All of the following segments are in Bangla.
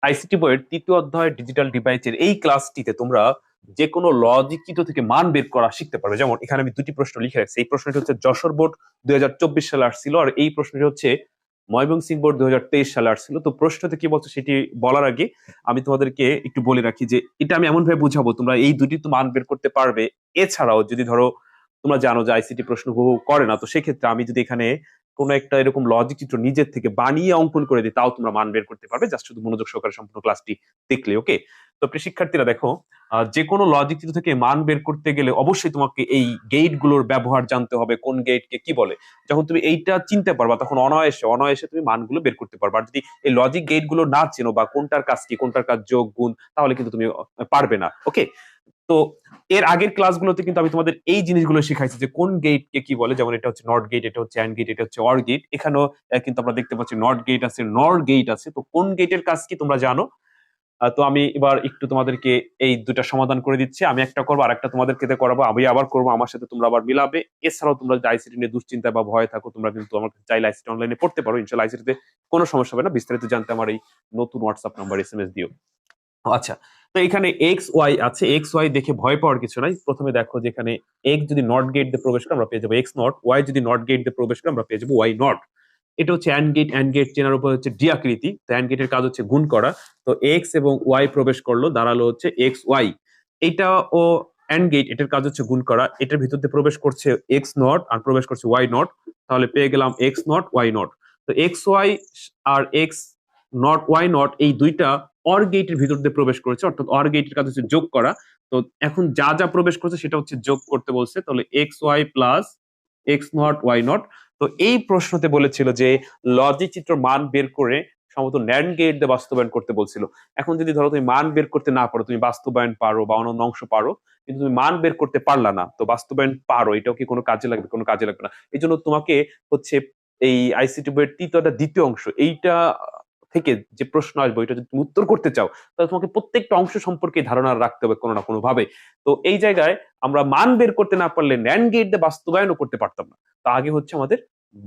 আইসিটি বইয়ের তৃতীয় অধ্যায় ডিজিটাল ডিভাইসের এই ক্লাসটিতে তোমরা যে কোনো লজিক চিত্র থেকে মান বের করা শিখতে পারবে। যেমন এখানে আমি দুটি প্রশ্ন লিখে রাখছি। এই প্রশ্নটি হচ্ছে যশোর বোর্ড 2024 সালে আসছিল, আর এই প্রশ্নটি হচ্ছে ময়মনসিংহ বোর্ড 2023 সালে আসছিল। তো প্রশ্নতে কি বলছে সেটি বলার আগে আমি তোমাদেরকে একটু বলে রাখি যে এটা আমি এমন ভাবে বুঝাবো তোমরা এই দুটি তো মান বের করতে পারবে। এছাড়াও যদি ধরো তোমরা জানো যে আইসিটি প্রশ্ন বহু করে না, তো সেক্ষেত্রে আমি যদি এখানে কোন একটা এরকম লজিক চিত্র নিজের থেকে বানিয়ে অঙ্কন করে দিই, তাও তোমরা মান বের করতে পারবে, জাস্ট শুধু মনোযোগ সহকারে সম্পূর্ণ ক্লাসটি দেখলে। ওকে, তো প্রিয় শিক্ষার্থীরা দেখো, যে কোনো লজিক চিত্র থেকে মান বের করতে গেলে অবশ্যই তোমাকে এই গেট গুলোর ব্যবহার জানতে হবে, কোন গেটকে কি বলে। যখন তুমি এইটা চিনতে পারবা তখন অনায়াসে অনায়াসে তুমি মানগুলো বের করতে পারবা। আর যদি এই লজিক গেট গুলো না চেনো বা কোনটার কাজ কি, কোনটার কাজ যোগ গুণ, তাহলে কিন্তু তুমি পারবে না। ওকে, তো এর আগের ক্লাসগুলোতে কিন্তু আমি তোমাদের এই জিনিসগুলো শিখাইছি যে কোন গেটকে কি বলে। যেমন এটা হচ্ছে নট গেট, এটা হচ্ছে অ্যান্ড গেট, এটা হচ্ছে অর গেট। এখানেও কিন্তু আমরা দেখতে পাচ্ছি নট গেট আছে, নর গেট আছে। তো কোন গেটের কাজ কি তোমরা জানো। তো আমি এবার একটু তোমাদেরকে এই দুটা সমাধান করে দিচ্ছি। আমি একটা করবো, আর একটা তোমাদেরকে করাবো, আমি আবার করবো, আমার সাথে তোমরা আবার মিলাবে। এছাড়াও তোমরা যদি আইসিটি নিয়ে দুশ্চিন্তা বা ভয় থাকো, তোমরা কিন্তু আমার চাইলে আইসিটি অনলাইনে পড়তে পারো। ইনশাল্লাহ আইসিটিতে কোনো সমস্যা হবে না। বিস্তারিত জানতে আমার এই নতুন হোয়াটসঅ্যাপ নাম্বার এসএমএস দিও। আচ্ছা, তো এখানে এক্স ওয়াই আছে। এক্স ওয়াই দেখে ভয় পাওয়ার কিছু নাই। প্রথমে দেখো যে এখানে এক্স যদি নট গেট দিয়ে প্রবেশ করে আমরা পেয়ে যাবো এক্স নট, ওয়াই যদি নট গেট দিয়ে প্রবেশ করে আমরা পেয়ে যাবো ওয়াই নট। এটা হচ্ছে অ্যান্ড গেট। অ্যান্ড গেট চেনার উপর হচ্ছে ডি আকৃতি। তো অ্যান্ড গেটের কাজ হচ্ছে গুণ করা। তো এক্স এবং ওয়াই প্রবেশ করলো, দাঁড়ালো হচ্ছে এক্স ওয়াই। এটা ও অ্যান্ড গেট, এটার কাজ হচ্ছে গুণ করা। এটার ভিতর দিয়ে প্রবেশ করছে এক্স নট আর প্রবেশ করছে ওয়াই নট, তাহলে পেয়ে গেলাম এক্স নট ওয়াই নট। তো এক্স ওয়াই আর এক্স নট ওয়াই নট এই দুইটা অর গেটের ভিতর দিয়ে প্রবেশ করেছে, অর্থাৎ অর গেটের কাজ হচ্ছে যোগ করা। তো এখন যা যা প্রবেশ করছে সেটা হচ্ছে যোগ করতে বলছে, তাহলে x y plus x naught y naught. তো এই প্রশ্নতে বলেছিল যে লজিক চিত্র মান বের করে সম্ভবত ন্যান্ড গেট দিয়ে বাস্তবায়ন করতে বলছিল। এখন যদি ধরো তুমি মান বের করতে না পারো, তুমি বাস্তবায়ন পারো বা অন্যান্য অংশ পারো, কিন্তু তুমি মান বের করতে পারলা না, তো বাস্তবায়ন পারো, এটাও কি কোনো কাজে লাগবে? কোনো কাজে লাগবে না। এই জন্য তোমাকে হচ্ছে এই আইসিটি বইয়ের তৃতীয়টা দ্বিতীয় অংশ এইটা থেকে যে প্রশ্ন আসবে ওইটা যদি তুমি উত্তর করতে চাও, তাহলে তোমাকে প্রত্যেকটা অংশ সম্পর্কে ধারণা রাখতে হবে কোনো না কোনো ভাবে। তো এই জায়গায় আমরা মান বের করতে না পারলে ন্যান্ড গেট দিয়ে বাস্তবায়নও করতে পারতাম না। তো আগে হচ্ছে আমাদের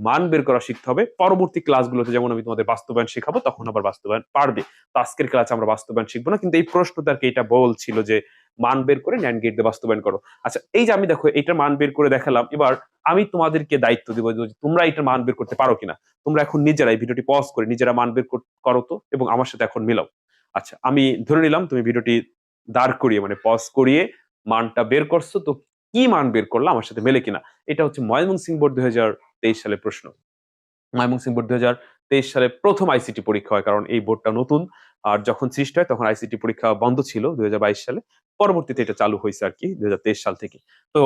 মান বের করা শিখতে হবে। পরবর্তী ক্লাসগুলোতে যেমন আমি তোমাদের বাস্তবায়ন শেখাবো, তখন আবার বাস্তবায়ন পারবে। তো আজকের ক্লাসে আমরা বাস্তবায়ন শিখবো না, কিন্তু এই প্রশ্নটা আর কি এটা বলছিল যে মান বের করে ন্যান্ড গেট দিয়ে বাস্তবায়ন করো। আচ্ছা, এই যে আমি দেখো এইটা মান বের করে দেখালাম, এবার আমি তোমাদেরকে দায়িত্ব দিব যে তোমরা এটা মান বের করতে পারো কিনা। তোমরা এখন নিজেরাই ভিডিওটি পজ করে নিজেরা মান বের করো তো, এবং আমার সাথে এখন মিলাও। আচ্ছা, আমি ধরে নিলাম তুমি ভিডিওটি দাঁড় করিয়ে মানে পজ করিয়ে মানটা বের করছো। তো কি মান বের করলো আমার সাথে মেলে কিনা। এটা হচ্ছে ময়মনসিংহ বোর্ড 2023 সালের প্রশ্ন। ময়মনসিংহ বোর্ড 2023 সালে প্রথম আইসিটি পরীক্ষা হয়, কারণ এই বোর্ডটা নতুন। আর যখন সৃষ্টি হয় তখন আইসিটি পরীক্ষা বন্ধ ছিল 2022 সালে। পরবর্তীতে এটা চালু হয়েছে আর কি 2023 সাল থেকে। তো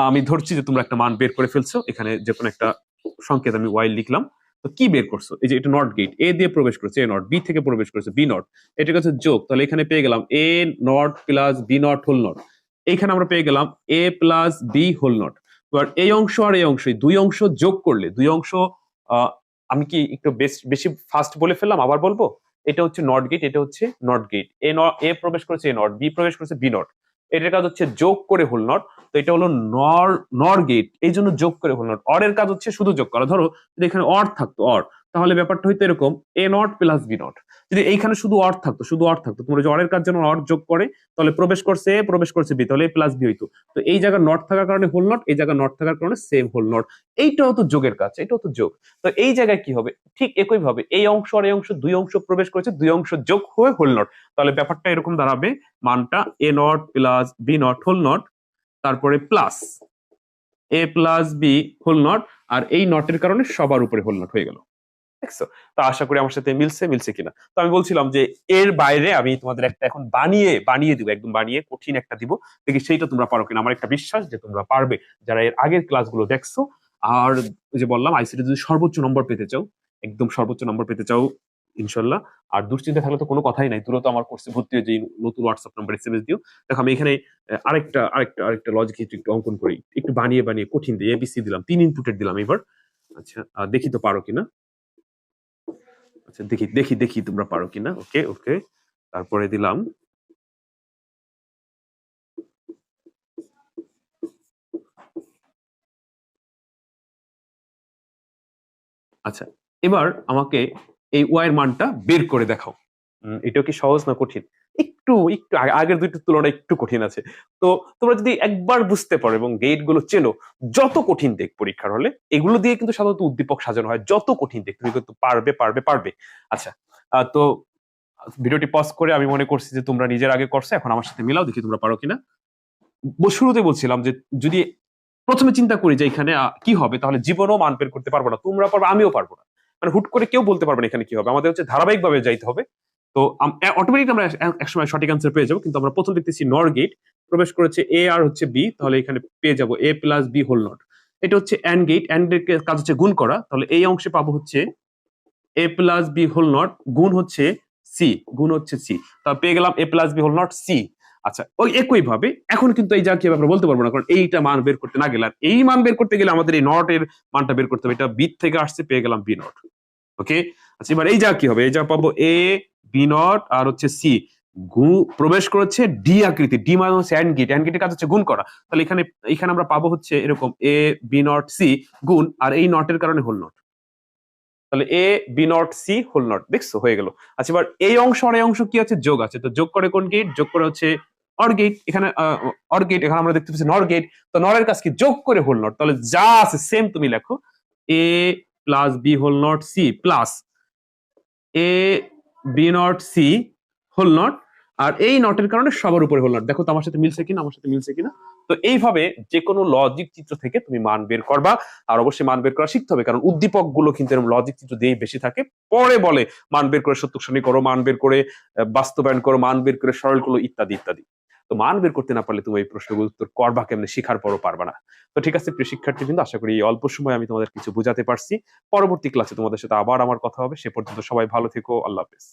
আমি ধরছি যে তোমরা একটা মান বের করে ফেলছো। এখানে যে কোনো একটা সংকেত আমি ওয়াই লিখলাম। তো কি বের করছো? এই যে এটা নট গেট, এ দিয়ে প্রবেশ করেছে এ নট, বি থেকে প্রবেশ করেছে বি নট, এটার কাছে যোগ, তাহলে এখানে পেয়ে গেলাম A not plus B not whole not. এইখানে আমরা পেয়ে গেলাম A plus B whole not. এবার এই অংশ আর এই অংশ, এই দুই অংশ যোগ করলে দুই অংশ, আমি কি একটু বেশি ফাস্ট বলে ফেললাম? আবার বলবো, এটা হচ্ছে নট গেট, এটা হচ্ছে নট গেট। এ প্রবেশ করেছে এ নট, বি প্রবেশ করেছে বি নট, এটার কাজ হচ্ছে যোগ করে হোল নট। তো এটা হলো নর নর গেট, এই জন্য যোগ করে হোল নট। অর এর কাজ হচ্ছে শুধু যোগ করা। ধরো যদি এখানে অর থাকতো অর, তাহলে ব্যাপারটা হইতো এরকম এ নট প্লাস বি নট। যদি এইখানে শুধু অর থাকতো, শুধু অর থাকতো, তোমরা যে অরের কাজ যেন অর যোগ করে, তাহলে প্রবেশ করছে এ প্রবেশ করছে বি, তাহলে এ প্লাস বি হইতো। তো এই জায়গায় নট থাকার কারণে হোল নট, এই জায়গায় নট থাকার কারণে সেম হোল নট। এইটাও তো যোগের কাজ, এটাও তো যোগ। তো এই জায়গায় কি হবে? ঠিক একই ভাবে এই অংশ আর এই অংশ, দুই অংশ প্রবেশ করেছে, দুই অংশ যোগ হয়ে হোল নট। তাহলে ব্যাপারটা এরকম দাঁড়াবে, মানটা A not plus B not whole not, তারপরে plus A plus B whole not, আর এই নটের কারণে সবার উপরে হোল নট হয়ে গেল। দেখছো? তো আশা করি আমার সাথে মিলছে মিলছে কিনা। তো আমি বলছিলাম যে এর বাইরে আমি তোমাদের একটা এখন বানিয়ে বানিয়ে দিব, একদম বানিয়ে কঠিন একটা দিব, দেখি সেইটা তোমরা পারো কিনা। আমার একটা বিশ্বাস যে তোমরা পারবে, যারা এর আগের ক্লাসগুলো দেখছো। আর ওই যে বললাম আইসিটি যদি সর্বোচ্চ নম্বর পেতে চাও, একদম সর্বোচ্চ নম্বর পেতে চাও ইনশাল্লাহ, আর দুশ্চিন্তা থাকলে তো কোনো কথাই নাই, দ্রুত আমার কোর্সে ভর্তি হয়ে যে নতুন হোয়াটসঅ্যাপ নাম্বার এসএমএস দিও। দেখো আমি এখানে আরেকটা লজিক একটু অঙ্কন করি, একটু বানিয়ে বানিয়ে কঠিন দিই। এবিসি দিলাম, 3 ইনপুটের দিলাম এবার। আচ্ছা, দেখি তো পারো কিনা। আচ্ছা, দেখি দেখি দেখি তোমরা পারো কিনা। ওকে ওকে, তারপরে দিলাম। আচ্ছা, এবার আমাকে এই ওয়াই এর মানটা বের করে দেখাও। এটাও কি সহজ না কঠিন? একটু একটু আগের দুইটার তুলনায় একটু কঠিন আছে। তো তোমরা যদি একবার বুঝতে পারো এবং গেট গুলো চেনো, যত কঠিন দিক পরীক্ষার হলে এগুলো দিয়ে কিন্তু সাধারণত উদ্দীপক সাজানো হয়। যত কঠিন দিক তুমি কিন্তু পারবে পারবে পারবে। আচ্ছা, তো ভিডিওটি পজ করে আমি মনে করছি যে তোমরা নিজের আগে করছো, এখন আমার সাথে মিলাও, দেখি তোমরা পারো কিনা। শুরুতে বলছিলাম যে যদি প্রথমে চিন্তা করি যে এখানে কি হবে, তাহলে জীবনেও মান বের করতে পারবো না, তোমরা পারবে আমিও পারবো না। মানে হুট করে কেউ বলতে পারবে না এখানে কি হবে, আমাদের হচ্ছে ধারাবাহিক ভাবে যাইতে হবে। তো অটোমেটিক আমরা একসময় সঠিক আনসার পেয়ে যাবো, কিন্তু আমরা প্রথম দেখতেছি নর গেট প্রবেশ করেছে এ আর হচ্ছে বি, তাহলে এখানে পেয়ে যাবো এ প্লাস বি হোল নট। এটা হচ্ছে অ্যান্ড গেট, অ্যান্ড গেট কাজ হচ্ছে গুণ করা, তাহলে এই অংশে পাবো হচ্ছে A plus B whole not গুণ হচ্ছে সি, গুণ হচ্ছে সি, তাহলে পেয়ে গেলাম A plus B whole not C. আচ্ছা, ওই একই ভাবে এখন কিন্তু এই যা কি আমরা বলতে পারবো না, কারণ এইটা মান বের করতে না গেলে, আর এই মান বের করতে গেলে আমাদের এই নট এর মানটা বের করতে হবে। এটা বি থেকে আসছে, পেয়ে গেলাম বি নট। ওকে, আচ্ছা এবার এই যা কি হবে, এই যা পাবো এ বি নট আর হচ্ছে সি প্রবেশ করেছে ডি আকৃতি, ডি মানে হচ্ছে অ্যান্ড গেট, অ্যান্ড গেটের কাজ হচ্ছে গুণ করা, তাহলে এখানে এখানে আমরা পাবো হচ্ছে এরকম এ বি নট সি গুণ, আর এই নটের কারণে হোল নট, তাহলে A B not C whole not, দেখছো হয়ে গেল। আচ্ছা এবার এই অংশ আর এই অংশ কি আছে, যোগ আছে, তো যোগ করে কোন গেট, যোগ করে হচ্ছে অর গেট, এখানে অর গেট, এখানে আমরা দেখতে পাচ্ছি নর গেট, তো নরের কাজ কি, যোগ করে হোল নট, তাহলে যা আছে সেম তুমি লেখো A plus B whole not C plus A B not C whole not, আর এই নটের কারণে সবার উপরে হোল নট। দেখো তো আমার সাথে মিলছে কিনা, আমার সাথে মিলছে কিনা। তো এইভাবে যে কোনো লজিক চিত্র থেকে তুমি মান বের করবা, আর অবশ্যই মান বের করা শিখতে হবে, কারণ উদ্দীপক গুলো কিন্তু এরকম লজিক চিত্র দিয়েই বেশি থাকে। পরে বলে মান বের করে সত্য সারণী করো, মান বের করে বাস্তবায়ন করো, মান বের করে সরল করো, ইত্যাদি ইত্যাদি। তো মান বের করতে না পারলে তুমি এই প্রশ্নগুলো উত্তর করবা কেমনে, শিখার পরও পারবা না। তো ঠিক আছে প্রিয় শিক্ষার্থী, কিন্তু আশা করি এই অল্প সময় আমি তোমাদের কিছু বোঝাতে পারছি। পরবর্তী ক্লাসে তোমাদের সাথে আবার আমার কথা হবে, সে পর্যন্ত সবাই ভালো থেকো, আল্লাহ হাফেজ।